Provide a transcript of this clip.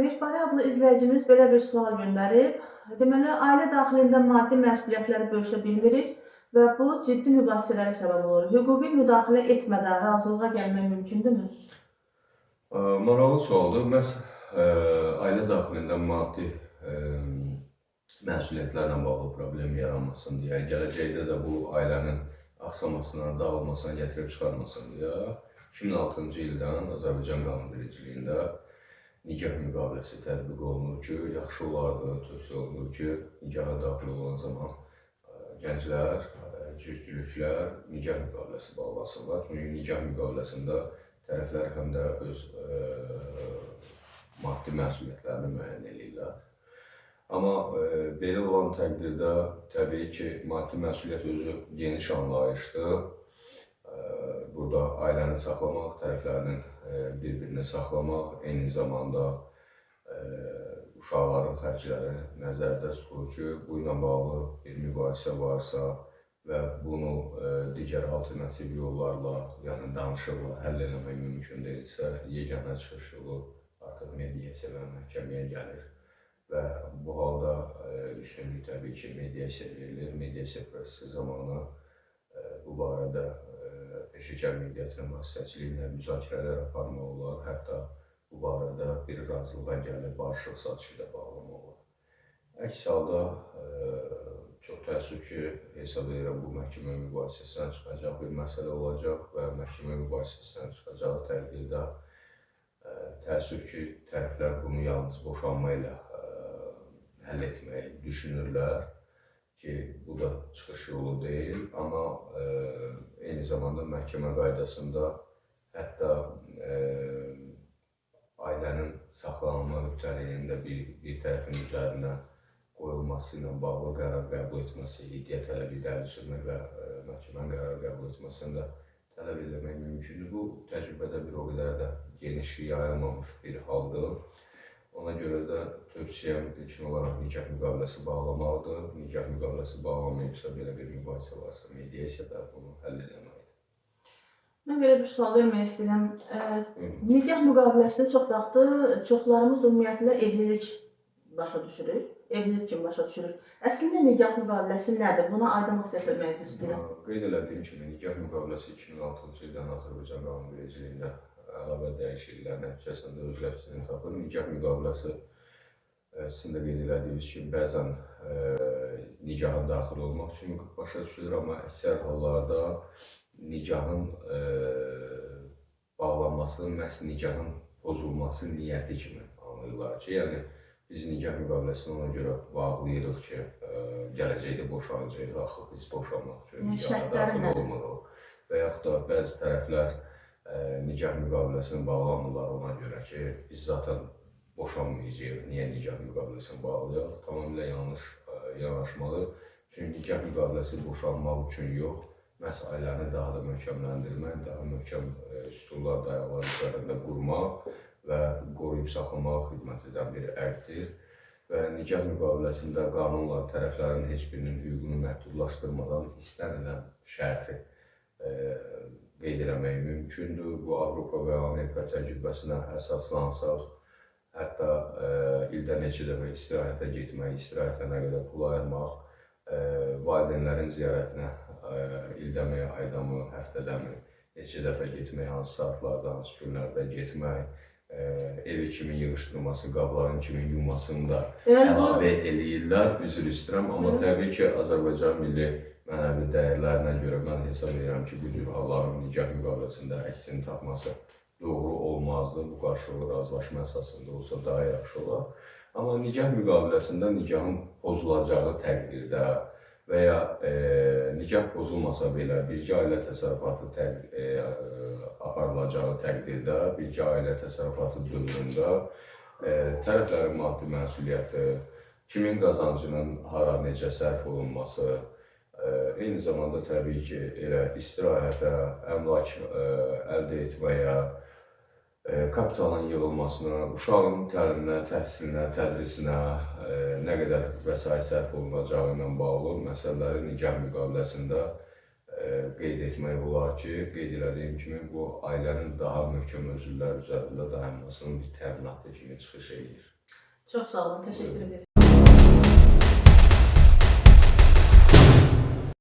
Mehbari adlı izləyicimiz belə bir sual göndərib. Deməli, ailə daxilində maddi məsuliyyətləri bölüşə bilmirik və bu ciddi mübahisələrə səbəb olur. Hüquqi müdaxilə etmədən razılığa gəlmək mümkündürmü? Maraqlı sualdır. Məhz ailə daxilində maddi məsuliyyətlərlə bağlı problem yaranmasın deyə, gələcəkdə də bu ailənin axsamasına, dağılmasına gətirib çıxarmasın deyə 2006-cı ildən Azərbaycan qanunvericiliyində nikah müqaviləsi tətbiq olunur ki, yaxşı olardı, tövsiyə olunur ki, nikaha daxil olan zaman gənclər, cütlüklər nikah müqaviləsi bağlasınlar. Çünki nikah müqaviləsində tərəflər həm də öz maddi məsuliyyətlərini müəyyən edirlər. Amma belə olan təqdirdə təbii ki, maddi məsuliyyət özü geniş anlayışdır. Burada ailəni saxlamaq, tərəflərinin bir-birini saxlamaq, eyni zamanda uşaqların xərcləri nəzərdə tutulur ki, bu ilə bağlı bir mübahisə varsa və bunu digər alternativ yollarla, yəni danışıqla həll eləmək mümkün deyilsə, yeganə çıxış yolu artıq mediasiya və məhkəməyə gəlir. Və bu halda üstünlük təbii ki, mediasiya verilir. Mediasiya prosesi zamanı bu barədə peşəkar mediatorun vasitəçiliyi ilə müzakirələr aparmaq olar. Hətta bu barədə bir razılığa gəlib barışıq satışı da bağlamaq olar. Əks halda çox təəssüf ki, hesab edirəm bu məhkəmə mübahisəsindən çıxacaq bir məsələ olacaq və məhkəmə mübahisəsindən çıxacağı təqdirdə təəssüf ki, tərəflər bunu yalnız boşanma ilə həll etməyi düşünürlər ki, bu da çıxış yolu deyil. Amma eyni zamanda məhkəmə qaydasında hətta ailənin saxlanılma öhdəliyində bir tərəfin üzərinə qoyulması ilə bağlı qərar qəbul etməsi, iddia tələbi irəli sürmək və məhkəmənin qərar qəbul etməsini də tələb etmək mümkündür. Bu təcrübədə bir o qədər də geniş yayılmamış bir haldır. Ona görə də tövsiyəm ilkin olaraq nikah müqaviləsi bağlamaqdır. Nikah müqaviləsi bağlamayıbsa, belə bir mübahisə varsa, mediasiya da bunu həll eləməkdir. Mən belə bir sual vermək istəyirəm. Nikah müqaviləsində çox vaxtı çoxlarımız ümumiyyətlə evlilik başa düşürük. Evlilik kimi başa düşürük. Əslində nikah müqaviləsi nədir? Buna aydınlıq gətirmək istəyirəm. Qeyd elədiyim kimi, nikah müqaviləsi 2006-cı ildən Azərbaycan qanunvericiliyində əlavə dəyişikliklər nəticəsində özləşdiyini tapır. Nikah müqaviləsi sizin də qeyd elədiyiniz kimi bəzən nikaha daxil olmaq üçün başa düşülür, amma əksər hallarda nikahın bağlanması məhz nikahın pozulması niyyəti kimi anlayırlar ki, yəni biz nikah müqaviləsini ona görə bağlayırıq ki, gələcəkdə boşanacağıq, axı biz boşanmaq üçün nikaha daxil olmuruq. Və yaxud da bəzi tərəflər nikah müqaviləsini bağlamırlar ona görə ki, biz zaten boşanmayacağıq, niyə nikah müqaviləsini bağlayaq? Tamamilə yanlış yanaşmalı. Çünki nikah müqaviləsi boşanmaq üçün yox, məhz ailəni daha da möhkəmləndirmək, daha möhkəm sütunlar, dayaqlar üzərində qurmaq və qoruyub saxlamaq xidmət edən bir əqddir. Və nikah müqaviləsində qanunla tərəflərin heç birinin hüququnu məhdudlaşdırmadan istənilən şərti qeyd eləmək mümkündür. Bu, Avropa və Amerika təcrübəsinə əsaslansaq, hətta ildə neçə dəfə istirahətə getmək, istirahətə nə qədər pul ayırmaq, valideynlərin ziyarətinə ildəmi, aydamı, həftədəmi neçə dəfə getmək, hansı saatlarda, hansı günlərdə getmək, evi kimin yığışdırması, qabların kimin yumasını da əlavə eləyirlər, üzr istəyirəm. Amma təbii ki, Azərbaycan milli mənəvi dəyərlərinə görə mən hesab edirəm ki, bu cür halların nikah müqaviləsində əksini tapması doğru olmazdı. Bu qarşılıqlı razılaşma əsasında olsa daha yaxşı olar. Amma nikah müqaviləsində nikahın pozulacağı təqdirdə və ya nikah pozulmasa belə birgə ailə təsərrüfatı aparılacağı təqdirdə, birgə ailə təsərrüfatı dövründə tərəflərin maddi məsuliyyəti, kimin qazancının hara, necə sərf olunması, eyni zamanda təbii ki, elə istirahətə, əmlak əldə etməyə, kapitalın yığılmasına, uşağın təliminə, təhsilinə, tədrisinə nə qədər vəsait sərf olunacağı ilə bağlı məsələləri nikah müqaviləsində qeyd etmək olar ki, qeyd elədiyim kimi bu ailənin daha möhkəm özüllər üzərində dayanmasının bir təminatı kimi çıxış edir. Çox sağ olun, təşəkkür edirəm.